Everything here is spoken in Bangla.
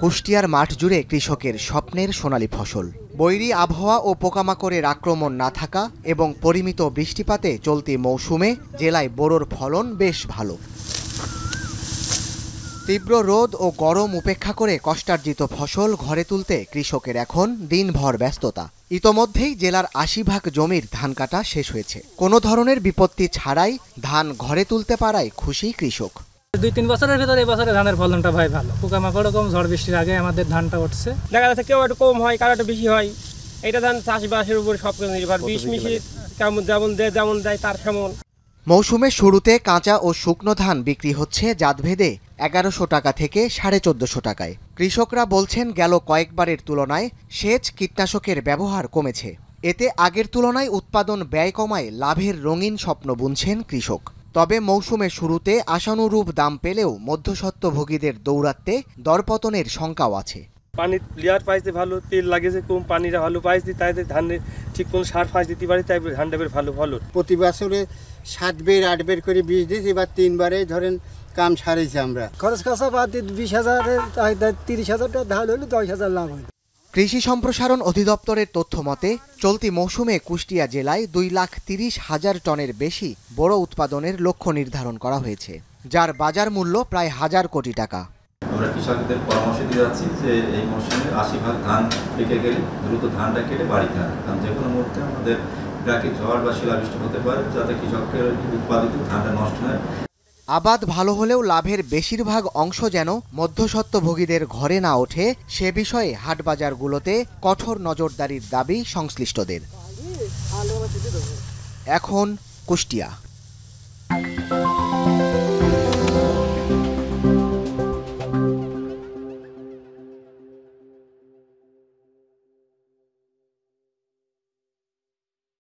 কুষ্টিয়ার মাঠ জুড়ে কৃষকের স্বপ্নের সোনালী ফসল। বৈরী আবহাওয়া ও পোকামাকড়ের আক্রমণ না থাকা এবং পরিমিত বৃষ্টিপাতে চলতি মৌসুমে জেলায় বোরোর ফলন বেশ ভালো। তীব্র রোদ ও গরম উপেক্ষা করে কষ্টার্জিত ফসল ঘরে তুলতে কৃষকের এখন দিনভর ব্যস্ততা। ইতোমধ্যেই জেলার ৮০ ভাগ জমির ধান কাটা শেষ হয়েছে। কোনো ধরনের বিপত্তি ছাড়াই ধান ঘরে তুলতে পারায় খুশি কৃষক। ২-৩ বছরের ভিতরে এবছরে ধানের ফলনটা ভাই ভালো। পোকামাকড় কম, ঝড় বৃষ্টির আগে আমাদের ধানটা উঠছে। দেখা যাচ্ছে কেউ একটু কম হয়, কারো একটু বেশি হয়। এটা ধান চাষবাসের উপর সব কিছু নির্ভর। বিষ মিশিয়ে যেমন দেয় তার সেমন। মৌসুমের শুরুতে কাঁচা ও শুকনো ধান বিক্রি হচ্ছে জাতভেদে ১১০০ টাকা থেকে ১৪৫০ টাকায়। কৃষকরা বলছেন গেল কয়েকবারের তুলনায় সেচ কীটনাশকের ব্যবহার কমেছে। এতে আগের তুলনায় উৎপাদন ব্যয় কমায় লাভের রঙিন স্বপ্ন বুনছেন কৃষক। তবে মৌসুমের শুরুতে আশানুরূপ দাম পেলেও মধ্যস্বত্বভোগীদের দৌরাত্মে দরপতনের শঙ্কাও আছে। পানি লেয়ার পাইতে ভালো, তেল লাগেছে কম, পানিটা ভালো পাইছি, তাই ধানে ঠিক কোনো সার ফাঁস দিতে পারি, তাই ধানটা বের ভালো ফলন। প্রতি বছরে ৭ বের ৮ বের করে বীজ দিয়েছি, এবার ৩ বারে ধরেন কাম সারেছি আমরা। খরচ খরচা বাদ দিয়ে ২০,০০০ ৩০,০০০ টাকা ধান হলে ১০,০০০ লাভ হয়। কৃষি সম্প্রসারণ অধিদপ্তরের তথ্য মতে চলতি মৌসুমে কুষ্টিয়া জেলায় ২,৩০,০০০ টনের বেশি বোরো উৎপাদনের লক্ষ্য নির্ধারণ করা হয়েছে, যার বাজার মূল্য প্রায় ১,০০০ কোটি টাকা। আমরা কৃষকদের পরামর্শ দিয়ে যাচ্ছি যে এই মৌসুমে ৮০ ভাগ ধান পেকে গেলে দ্রুত ধানটা কেটে বাড়িতে আনে, কারণ যে কোনো মুহূর্তে আমাদের প্রাকৃতিক ঝড় বা শিলাবৃষ্টি হতে পারে, যাতে কৃষকের উৎপাদিত ধানটা নষ্ট হয়। আবাদ ভালো হলেও লাভের বেশিরভাগ অংশ যেন মধ্যস্বত্বভোগীদের ঘরে না ওঠে, সে বিষয়ে হাটবাজারগুলোতে কঠোর নজরদারির দাবি সংশ্লিষ্টদের। এখন কুষ্টিয়া।